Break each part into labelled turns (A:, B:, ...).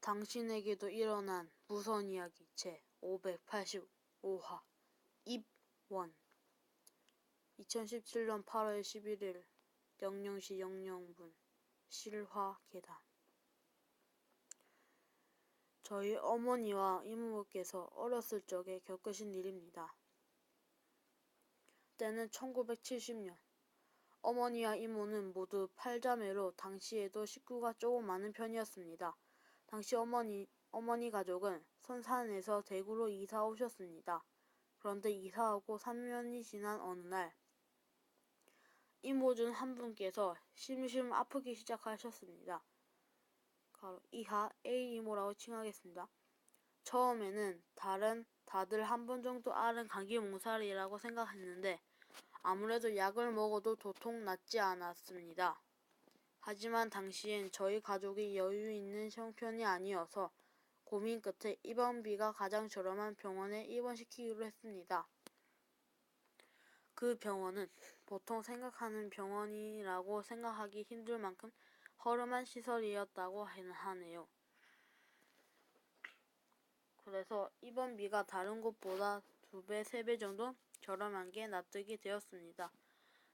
A: 당신에게도 일어난 무서운 이야기 제 585화 입원 2017년 8월 11일 00시 00분 실화계단. 저희 어머니와 이모께서 어렸을 적에 겪으신 일입니다. 때는 1970년. 어머니와 이모는 모두 8자매로 당시에도 식구가 조금 많은 편이었습니다. 당시 어머니 가족은 선산에서 대구로 이사 오셨습니다. 그런데 이사하고 3년이 지난 어느 날 이모 중 한 분께서 심심 아프기 시작하셨습니다. 이하 A 이모라고 칭하겠습니다. 처음에는 다들 한 번 정도 앓은 감기 몸살이라고 생각했는데 아무래도 약을 먹어도 도통 낫지 않았습니다. 하지만 당시엔 저희 가족이 여유 있는 형편이 아니어서 고민 끝에 입원비가 가장 저렴한 병원에 입원시키기로 했습니다. 그 병원은 보통 생각하는 병원이라고 생각하기 힘들 만큼 허름한 시설이었다고 하네요. 그래서 입원비가 다른 곳보다 2배, 3배 정도 저렴한 게 납득이 되었습니다.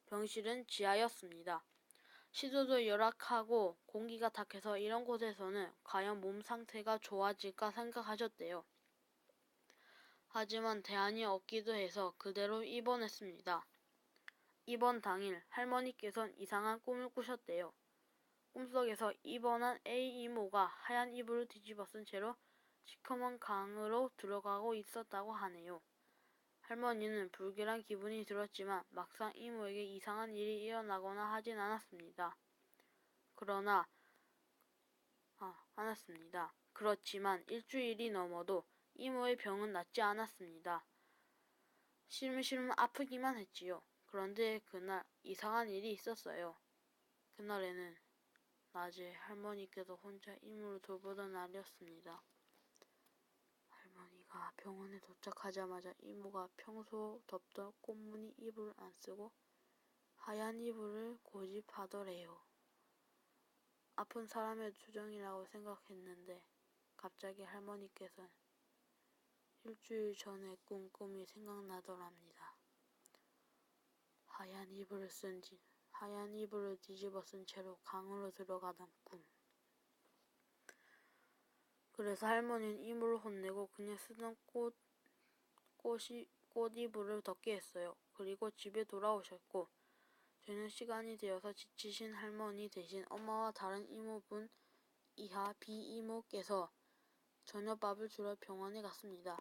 A: 병실은 지하였습니다. 시도도 열악하고 공기가 탁해서 이런 곳에서는 과연 몸 상태가 좋아질까 생각하셨대요. 하지만 대안이 없기도 해서 그대로 입원했습니다. 입원 당일 할머니께서는 이상한 꿈을 꾸셨대요. 꿈속에서 입원한 A 이모가 하얀 이불을 뒤집어 쓴 채로 시커먼 강으로 들어가고 있었다고 하네요. 할머니는 불길한 기분이 들었지만 막상 이모에게 이상한 일이 일어나거나 하진 않았습니다. 그렇지만 일주일이 넘어도 이모의 병은 낫지 않았습니다. 시름시름 아프기만 했지요. 그런데 그날 이상한 일이 있었어요. 그날에는 낮에 할머니께서 혼자 이모를 돌보던 날이었습니다. 할머니가 병원에 도착하자마자 이모가 평소 덮던 꽃무늬 이불을 안 쓰고 하얀 이불을 고집하더래요. 아픈 사람의 투정이라고 생각했는데 갑자기 할머니께서는 일주일 전에 꾼 꿈이 생각나더랍니다. 하얀 이불을 뒤집어 쓴 채로 강으로 들어가던 꿈. 그래서 할머니는 이모를 혼내고 그냥 쓰던 꽃이불을 덮게 했어요. 그리고 집에 돌아오셨고 저녁 시간이 되어서 지치신 할머니 대신 엄마와 다른 이모분 이하 B 이모께서 저녁밥을 주러 병원에 갔습니다.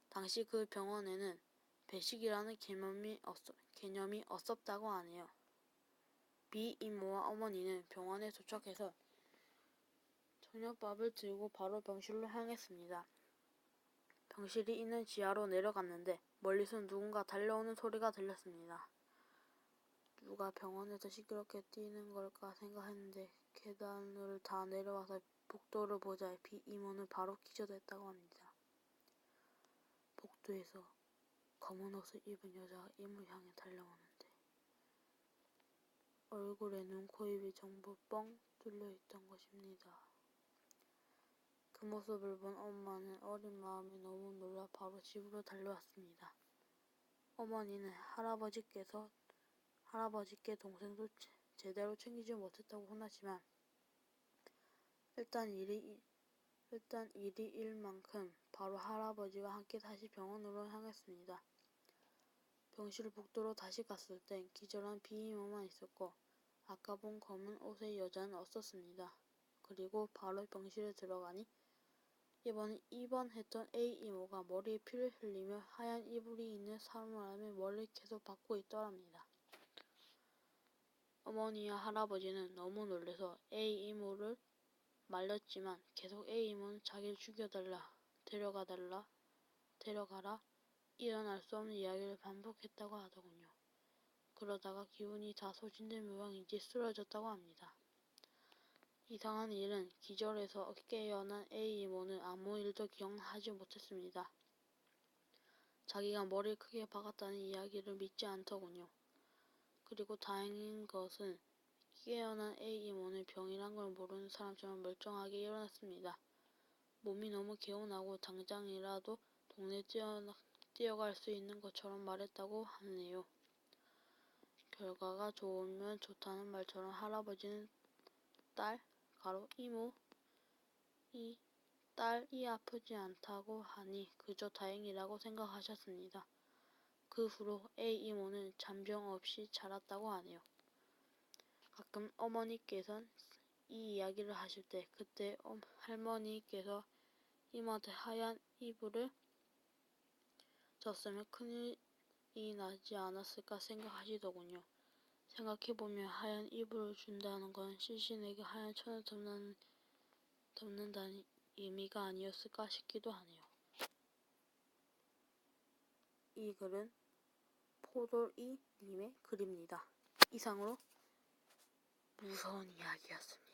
A: 당시 그 병원에는 배식이라는 개념이 없었다고 하네요. B 이모와 어머니는 병원에 도착해서 저녁밥을 들고 바로 병실로 향했습니다. 병실이 있는 지하로 내려갔는데 멀리서 누군가 달려오는 소리가 들렸습니다. 누가 병원에서 시끄럽게 뛰는 걸까 생각했는데 계단을 다 내려와서 복도를 보자 B 이모는 바로 기절했다고 합니다. 복도에서 검은 옷을 입은 여자가 이모를 향해 달려오는데 얼굴에 눈, 코, 입이 전부 뻥 뚫려 있던 것입니다. 그 모습을 본 엄마는 어린 마음에 너무 놀라 바로 집으로 달려왔습니다. 어머니는 할아버지께 동생도 제대로 챙기지 못했다고 혼났지만 일단 일이 일만큼 바로 할아버지와 함께 다시 병원으로 향했습니다. 병실 복도로 다시 갔을 땐 기절한 비이모만 있었고 아까 본 검은 옷의 여자는 없었습니다. 그리고 바로 병실에 들어가니 이번엔 입원했던 A 이모가 머리에 피를 흘리며 하얀 이불이 있는 사물함에 머리를 계속 박고 있더랍니다. 어머니와 할아버지는 너무 놀라서 A 이모를 말렸지만 계속 A 이모는 자기를 죽여달라, 데려가라, 일어날 수 없는 이야기를 반복했다고 하더군요. 그러다가 기운이 다 소진된 모양인지 쓰러졌다고 합니다. 이상한 일은 기절해서 깨어난 A 이모는 아무 일도 기억하지 못했습니다. 자기가 머리를 크게 박았다는 이야기를 믿지 않더군요. 그리고 다행인 것은 깨어난 A 이모는 병이란 걸 모르는 사람처럼 멀쩡하게 일어났습니다. 몸이 너무 개운하고 당장이라도 동네 뛰어갈 수 있는 것처럼 말했다고 하네요. 결과가 좋으면 좋다는 말처럼 할아버지는 딸, 이모, 딸이 아프지 않다고 하니 그저 다행이라고 생각하셨습니다. 그 후로 A 이모는 잔병 없이 자랐다고 하네요. 가끔 어머니께선 이 이야기를 하실 때 그때 할머니께서 이모한테 하얀 이불을 줬으면 큰일이 나지 않았을까 생각하시더군요. 생각해보면 하얀 이불을 준다는 건 시신에게 하얀 천을 덮는다는 의미가 아니었을까 싶기도 하네요. 이 글은 포돌이 님의 글입니다. 이상으로 무서운 이야기였습니다.